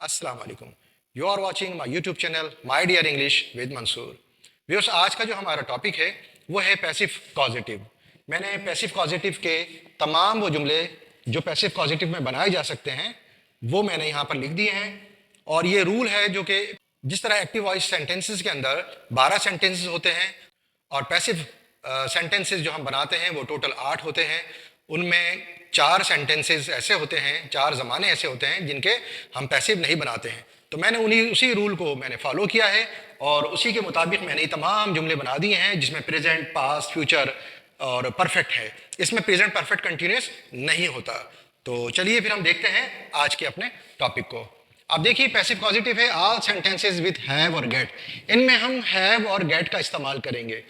अस्सलाम वालेकुम। You are watching my YouTube channel my dear English with Mansoor. Viewers, आज का जो हमारा टॉपिक है वो है पैसिव कॉजेटिव। मैंने पैसिव कॉजेटिव के तमाम वो जुमले जो पैसिव कॉजेटिव में बनाए जा सकते हैं वो मैंने यहाँ पर लिख दिए हैं। और ये रूल है जो कि जिस तरह एक्टिव वॉइस सेंटेंसेस के अंदर 12 सेंटेंसेस होते हैं और पैसिव सेंटेंसेस जो हम बनाते हैं वो टोटल 8 होते हैं। उनमें 4 सेंटेंसेस ऐसे होते हैं, 4 ज़माने ऐसे होते हैं जिनके हम पैसिव नहीं बनाते हैं। तो मैंने उसी रूल को मैंने फॉलो किया है और उसी के मुताबिक मैंने ये तमाम जुमले बना दिए हैं जिसमें प्रेजेंट, पास्ट, फ्यूचर और परफेक्ट है। इसमें प्रेजेंट परफेक्ट कंटिन्यूस नहीं होता। तो चलिए फिर हम देखते हैं आज के अपने टॉपिक को। अब देखिए, पैसिव पॉजिटिव है ऑल सेंटेंसेस विथ हैव और गेट। इनमें हम हैव और गेट का इस्तेमाल करेंगे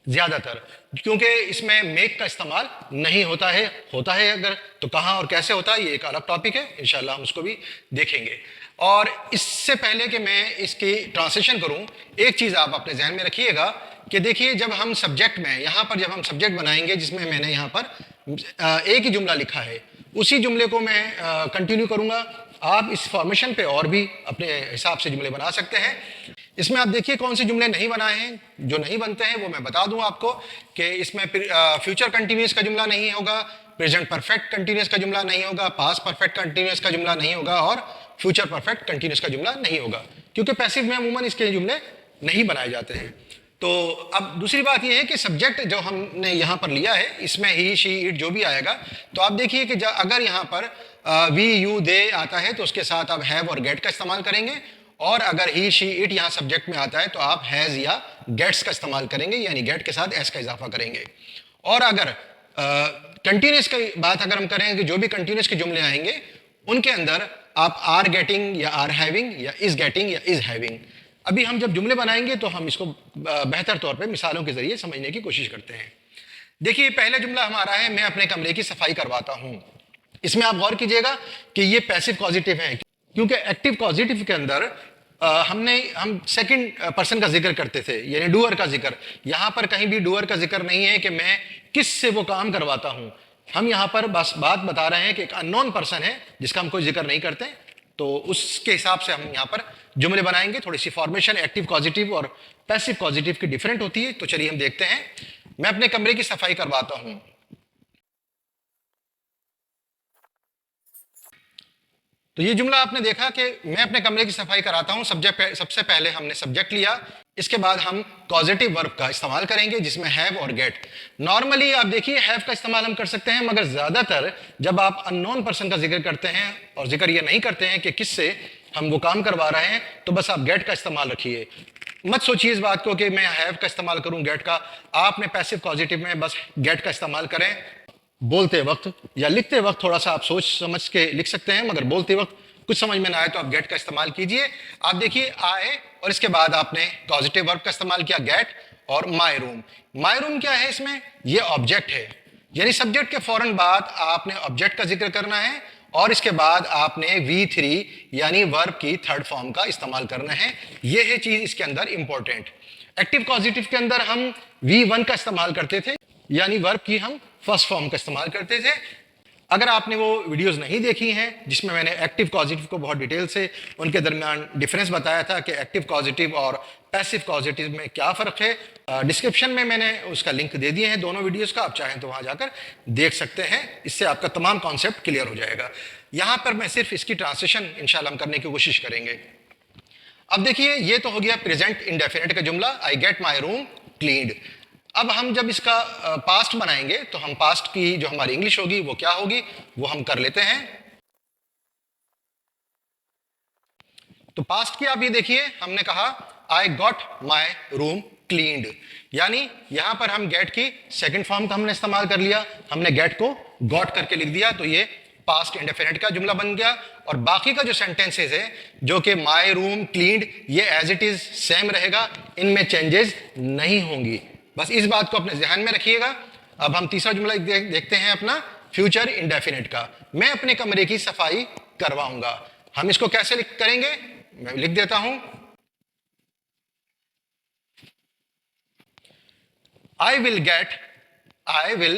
ज्यादातर, क्योंकि इसमें मेक का इस्तेमाल नहीं होता है अगर तो कहाँ और कैसे होता है ये एक अलग टॉपिक है, इंशाल्लाह हम उसको भी देखेंगे। और इससे पहले कि मैं इसकी ट्रांसलेशन करूं, एक चीज़ आप अपने जहन में रखिएगा कि देखिए, जब हम सब्जेक्ट में यहाँ पर जब हम सब्जेक्ट बनाएंगे जिसमें मैंने यहाँ पर एक ही जुमला लिखा है, उसी जुमले को मैं कंटिन्यू करूँगा। आप इस फॉर्मेशन पे और भी अपने हिसाब से जुमले बना सकते हैं। इसमें आप देखिए कौन से जुमले नहीं बनाए हैं। जो नहीं बनते हैं वो मैं बता दूं आपको कि इसमें फ्यूचर कंटिन्यूस का जुमला नहीं होगा, प्रेजेंट परफेक्ट कंटिन्यूस का जुमला नहीं होगा, पास्ट परफेक्ट कंटिन्यूस का जुमला नहीं होगा और फ्यूचर परफेक्ट कंटिन्यूस का जुमला नहीं होगा, क्योंकि पैसिव में अमूमन इसके जुमले नहीं बनाए जाते हैं। तो अब दूसरी बात यह है कि सब्जेक्ट जो हमने यहाँ पर लिया है इसमें ही, शी, इट जो भी आएगा, तो आप देखिए कि अगर यहाँ पर वी, यू, दे आता है तो उसके साथ आप हैव और गेट का इस्तेमाल करेंगे। और अगर ही, शी, इट यहाँ सब्जेक्ट में आता है तो आप हैज या गेट्स का इस्तेमाल करेंगे, यानी गेट के साथ एस का इजाफा करेंगे। और अगर कंटिन्यूस की बात अगर हम करें कि जो भी कंटिन्यूस के जुमले आएंगे उनके अंदर आप आर गेटिंग या आर हैविंग या इज गेटिंग या इज हैविंग। अभी हम जब जुमले बनाएंगे तो हम इसको बेहतर तौर पे मिसालों के जरिए समझने की कोशिश करते हैं। देखिए, पहला जुमला हमारा है, मैं अपने कमरे की सफाई करवाता हूं। इसमें आप गौर कीजिएगा कि ये पैसिव पॉजिटिव है, क्योंकि एक्टिव पॉजिटिव के अंदर हम सेकंड पर्सन का जिक्र करते थे, यानी डूअर का जिक्र। यहां पर कहीं भी डूअर का जिक्र नहीं है कि मैं किस से वो काम करवाता हूं। हम यहां पर बस बात बता रहे हैं कि एक अननोन पर्सन है जिसका हम कोई जिक्र नहीं करते, तो उसके हिसाब से हम यहां पर जुमले बनाएंगे। थोड़ी सी फॉर्मेशन एक्टिव पॉजिटिव और पैसिव पॉजिटिव की डिफरेंट होती है। तो चलिए हम देखते हैं। मैं अपने कमरे की सफाई करवाता हूं। तो ये जुमला आपने देखा कि मैं अपने कमरे की सफाई कराता हूं। सबसे पहले हमने सब्जेक्ट लिया, इसके बाद हम पॉजिटिव वर्ब का इस्तेमाल करेंगे जिसमें हैव और गेट। नॉर्मली आप देखिए हैव का इस्तेमाल हम कर सकते हैं, मगर ज्यादातर जब आप अननोन पर्सन का जिक्र करते हैं और जिक्र ये नहीं करते हैं कि किससे हम वो काम करवा रहे हैं, तो बस आप गेट का इस्तेमाल रखिए। मत सोचिए इस बात को कि मैं हैव का इस्तेमाल करूं गेट का। आपने पैसिव पॉजिटिव में बस गेट का इस्तेमाल करें। बोलते वक्त या लिखते वक्त थोड़ा सा आप सोच समझ के लिख सकते हैं, मगर बोलते वक्त कुछ समझ में ना आए तो आप गेट का इस्तेमाल कीजिए। आप देखिए आए और इसके बाद आपने पॉजिटिव वर्ब का इस्तेमाल किया गेट और माय रूम। माय रूम क्या है इसमें? ये ऑब्जेक्ट है, यानी सब्जेक्ट के फौरन बाद आपने ऑब्जेक्ट का जिक्र करना है और इसके बाद आपने V3 यानी वर्ब की थर्ड फॉर्म का इस्तेमाल करना है। यह है चीज इसके अंदर इंपॉर्टेंट। एक्टिव पॉजिटिव के अंदर हम V1 का इस्तेमाल करते थे, यानी वर्ब की हम फर्स्ट फॉर्म का इस्तेमाल करते थे। अगर आपने वो वीडियोस नहीं देखी हैं जिसमें मैंने एक्टिव पॉजिटिव को बहुत डिटेल से उनके दरमियान डिफरेंस बताया था कि एक्टिव पॉजिटिव और पैसिव पॉजिटिव में क्या फ़र्क है, डिस्क्रिप्शन में मैंने उसका लिंक दे दिए हैं दोनों वीडियोस का, आप चाहें तो वहाँ जाकर देख सकते हैं। इससे आपका तमाम कॉन्सेप्ट क्लियर हो जाएगा। यहाँ पर मैं सिर्फ इसकी ट्रांसलेशन इंशाल्लाह हम करने की कोशिश करेंगे। अब देखिए, ये तो हो गया प्रेजेंट इंडेफिनिट का जुमला, I get my room cleaned. अब हम जब इसका पास्ट बनाएंगे तो हम पास्ट की जो हमारी इंग्लिश होगी वो क्या होगी वो हम कर लेते हैं। तो पास्ट की आप ये देखिए, हमने कहा I got my room cleaned, यानी यहां पर हम गेट की सेकंड फॉर्म का हमने इस्तेमाल कर लिया। हमने गेट को गॉट करके लिख दिया, तो ये पास्ट इंडेफिनिट का जुमला बन गया। और बाकी का जो सेंटेंसेस है जो कि माई रूम क्लीन्ड, ये एज इट इज सेम रहेगा, इनमें चेंजेस नहीं होंगी। बस इस बात को अपने ध्यान में रखिएगा। अब हम तीसरा जुमला देखते हैं अपना फ्यूचर इंडेफिनिट का। मैं अपने कमरे की सफाई करवाऊंगा। हम इसको कैसे करेंगे? मैं लिख देता हूं, I will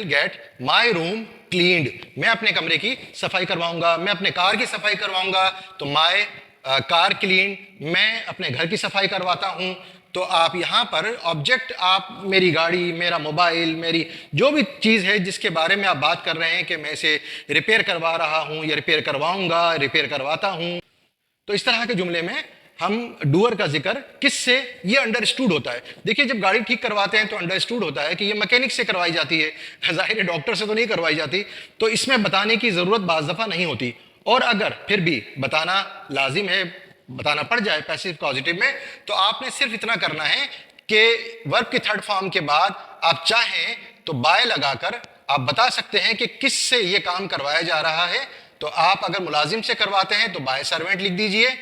get my room cleaned. मैं अपने कमरे की सफाई करवाऊंगा, मैं अपने कार की सफाई करवाऊंगा। तो माई कार क्लीन, मैं अपने घर की सफाई करवाता हूँ, तो आप यहाँ पर ऑब्जेक्ट, आप मेरी गाड़ी, मेरा मोबाइल, मेरी जो भी चीज़ है जिसके बारे में आप बात कर रहे हैं कि मैं इसे रिपेयर करवा रहा हूँ या रिपेयर करवाऊंगा, रिपेयर करवाता हूँ, तो इस तरह के जुमले में हम डूअर का जिक्र किससे, ये अंडरस्टूड होता है। देखिए, जब गाड़ी ठीक करवाते हैं तो अंडरस्टूड होता है कि ये मैकेनिक से करवाई जाती है, जाहिर है डॉक्टर से तो नहीं करवाई जाती, तो इसमें बताने की ज़रूरत बाज़ दफ़ा नहीं होती। और अगर फिर भी बताना लाजिम है, बताना पड़ जाए पैसिव पॉजिटिव में, तो आपने सिर्फ इतना करना है कि वर्ब की थर्ड फॉर्म के बाद आप चाहें तो बाय लगाकर आप बता सकते हैं कि किससे ये काम करवाया जा रहा है। तो आप अगर मुलाजिम से करवाते हैं तो बाय सर्वेंट लिख दीजिए,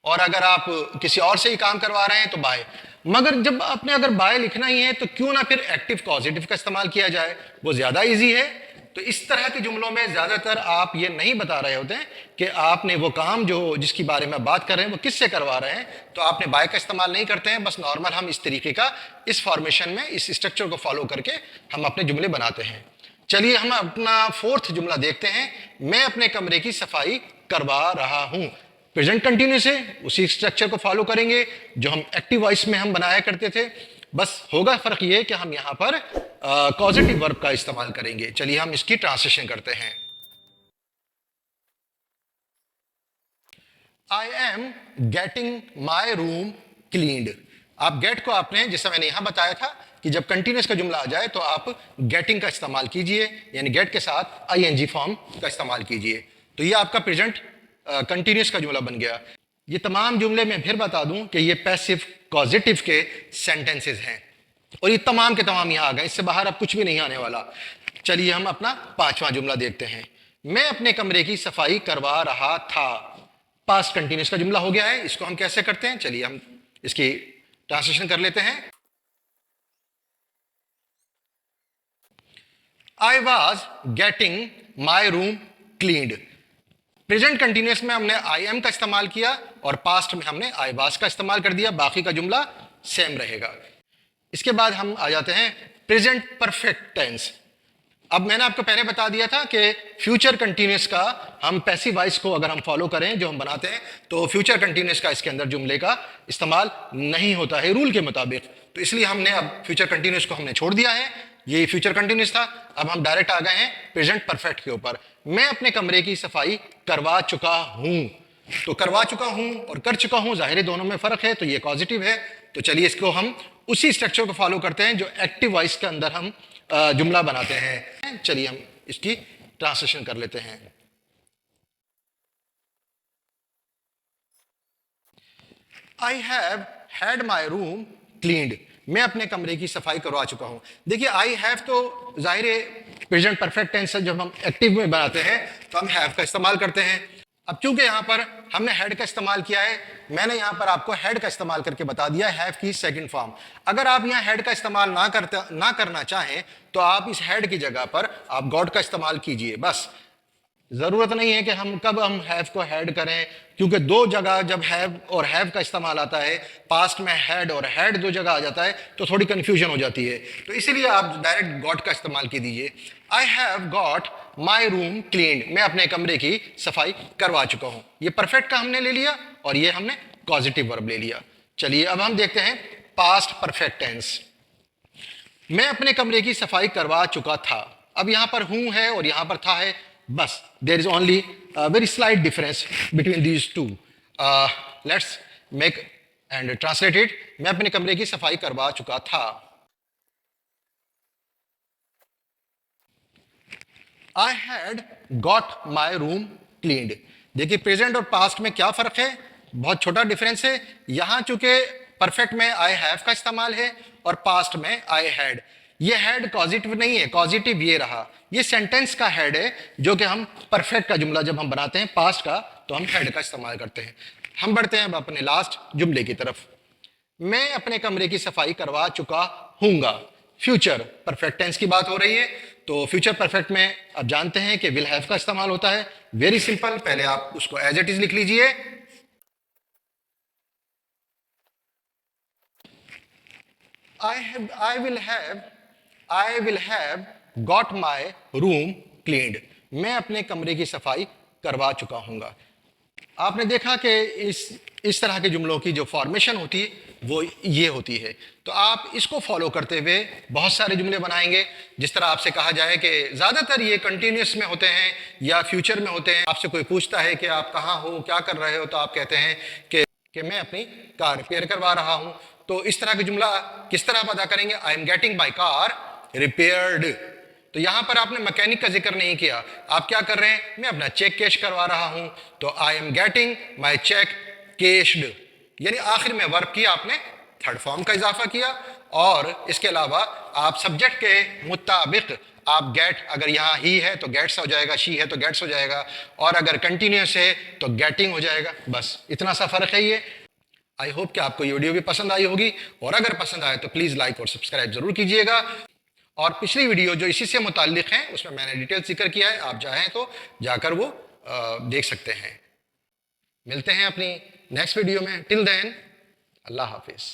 और अगर आप किसी और से ही काम करवा रहे हैं तो बाय। मगर जब आपने अगर बाय लिखना ही है तो क्यों ना फिर एक्टिव पॉजिटिव का इस्तेमाल किया जाए, वो ज्यादा इजी है। तो इस तरह के जुमलों में ज्यादातर आप ये नहीं बता रहे होते हैं कि आपने वो काम जो जिसकी बारे में बात कर रहे हैं वो किससे करवा रहे हैं, तो आपने बाय का इस्तेमाल नहीं करते हैं। बस नॉर्मल हम इस तरीके का, इस फॉर्मेशन में, इस स्ट्रक्चर को फॉलो करके हम अपने जुमले बनाते हैं। चलिए हम अपना फोर्थ जुमला देखते हैं। मैं अपने कमरे की सफाई करवा रहा हूं। प्रेजेंट कंटिन्यूस है, उसी स्ट्रक्चर को फॉलो करेंगे जो हम एक्टिव वॉइस में हम बनाया करते थे। बस होगा फर्क ये कि हम यहां पर कॉजेटिव वर्ब का इस्तेमाल करेंगे। चलिए हम इसकी ट्रांसलेशन करते हैं। आई am getting my room cleaned. आप गेट को आपने, जैसा मैंने यहां बताया था कि जब कंटिन्यूस का जुमला आ जाए तो आप गेटिंग का इस्तेमाल कीजिए, यानी गेट के साथ आईएनजी फॉर्म का इस्तेमाल कीजिए। तो ये आपका प्रेजेंट कंटिन्यूस का जुमला बन गया। ये तमाम जुमले मैं फिर बता दूं कि ये पैसिव कॉजेटिव के सेंटेंसेस हैं, और ये तमाम के तमाम यहां आ गए, इससे बाहर अब कुछ भी नहीं आने वाला। चलिए हम अपना पांचवां जुमला देखते हैं। मैं अपने कमरे की सफाई करवा रहा था। पास्ट कंटिन्यूस का जुमला हो गया है। इसको हम कैसे करते हैं, चलिए हम इसकी ट्रांसलेशन कर लेते हैं। I was getting my room cleaned. Present continuous में हमने आई एम का इस्तेमाल किया और पास्ट में हमने आई वाज का इस्तेमाल कर दिया, बाकी का जुमला सेम रहेगा। इसके बाद हम आ जाते हैं प्रेजेंट परफेक्ट टेंस। अब मैंने आपको पहले बता दिया था कि फ्यूचर कंटिन्यूस का हम पैसिव वॉइस को अगर हम फॉलो करें जो हम बनाते हैं, तो फ्यूचर कंटिन्यूस का इसके अंदर जुमले का इस्तेमाल नहीं होता है रूल के मुताबिक। तो इसलिए हमने अब फ्यूचर कंटिन्यूस को हमने छोड़ दिया है, ये फ्यूचर कंटिन्यूस था। अब हम डायरेक्ट आ गए हैं प्रेजेंट परफेक्ट के ऊपर। मैं अपने कमरे की सफाई करवा चुका हूं। तो करवा चुका हूं और कर चुका हूं, जाहिर दोनों में फर्क है, तो ये पॉजिटिव है। तो चलिए इसको हम उसी स्ट्रक्चर को फॉलो करते हैं जो एक्टिव वॉइस के अंदर हम जुमला बनाते हैं। चलिए हम इसकी ट्रांसलेशन कर लेते हैं। I have had my room cleaned. मैं अपने कमरे की सफाई करवा चुका हूं। देखिए, आई हैव तो जाहिर है प्रेजेंट परफेक्ट टेंस है, जब हम एक्टिव में बनाते हैं तो हम हैव का इस्तेमाल करते हैं। अब चूंकि यहां पर हमने हैड का इस्तेमाल किया है, मैंने यहां पर आपको हैड का इस्तेमाल करके बता दिया है हैव की सेकंड फॉर्म। अगर आप यहां हैड का इस्तेमाल ना करना चाहें तो आप इस हैड की जगह पर आप गॉट का इस्तेमाल कीजिए। बस जरूरत नहीं है कि हम कब हम हैव को हैड करें, क्योंकि दो जगह जब हैव और हैव का इस्तेमाल आता है, पास्ट में हैड और हैड दो जगह आ जाता है, तो थोड़ी कंफ्यूजन हो जाती है। तो इसीलिए आप डायरेक्ट गॉट का इस्तेमाल की दीजिए। I have got my room cleaned. मैं अपने कमरे की सफाई करवा चुका हूं। ये परफेक्ट का हमने ले लिया और ये हमने पॉजिटिव वर्ब ले लिया। चलिए अब हम देखते हैं पास्ट परफेक्ट टेंस। मैं अपने कमरे की सफाई करवा चुका था। अब यहां पर हूं है और यहां पर था है, बस there is only very slight difference between these two. Let's make and translate it. मैं अपने कमरे की सफाई करवा चुका था। I had got my room cleaned. देखिए, प्रेजेंट और पास्ट में क्या फर्क है, बहुत छोटा डिफरेंस है। यहां चूंकि परफेक्ट में आई हैव का इस्तेमाल है और पास्ट में आई हैड। ये हैड पॉजिटिव नहीं है, पॉजिटिव ये रहा, ये सेंटेंस का हेड है, जो कि हम परफेक्ट का जुमला जब हम बनाते हैं पास्ट का, तो हम हेड का इस्तेमाल करते हैं। हम बढ़ते हैं अब अपने लास्ट जुमले की तरफ। मैं अपने कमरे की सफाई करवा चुका हूंगा। फ्यूचर परफेक्ट टेंस की बात हो रही है, तो फ्यूचर परफेक्ट में आप जानते हैं कि विल हैव का इस्तेमाल होता है। वेरी सिंपल, पहले आप उसको एज इट इज लिख लीजिए। I will have got my room cleaned. मैं अपने कमरे की सफाई करवा चुका हूंगा। आपने देखा कि इस तरह के जुमलों की जो फॉर्मेशन होती है वो ये होती है। तो आप इसको फॉलो करते हुए बहुत सारे जुमले बनाएंगे। जिस तरह आपसे कहा जाए कि ज़्यादातर ये कंटिन्यूस में होते हैं या फ्यूचर में होते हैं। आपसे कोई पूछता है कि आप कहाँ हो, क्या कर रहे हो, तो आप कहते हैं कि मैं अपनी कार रिपेयर करवा रहा हूँ। तो इस तरह का जुमला किस तरह आप अदा करेंगे? आई am getting my car repaired. तो यहां पर आपने मैकेनिक का जिक्र नहीं किया, आप क्या कर रहे हैं? मैं अपना चेक कैश करवा रहा हूं। तो I am getting my cheque cashed, यानी आखिर में वर्ब की आपने थर्ड फॉर्म का इजाफा किया। और इसके अलावा आप सब्जेक्ट के मुताबिक आप गेट, अगर यहाँ ही है तो गेट्स हो जाएगा, शी है तो गेट्स हो जाएगा, और अगर कंटिन्यूस है तो गेटिंग हो जाएगा। बस इतना सा फर्क है ये। आई होप कि आपको ये वीडियो भी पसंद आई होगी, और अगर पसंद आए तो प्लीज़ लाइक और सब्सक्राइब जरूर कीजिएगा। और पिछली वीडियो जो इसी से मुताल्लिक हैं उसमें मैंने डिटेल जिक्र किया है, आप चाहें तो जाकर वो देख सकते हैं। मिलते हैं अपनी नेक्स्ट वीडियो में। टिल देन, अल्लाह हाफिज़।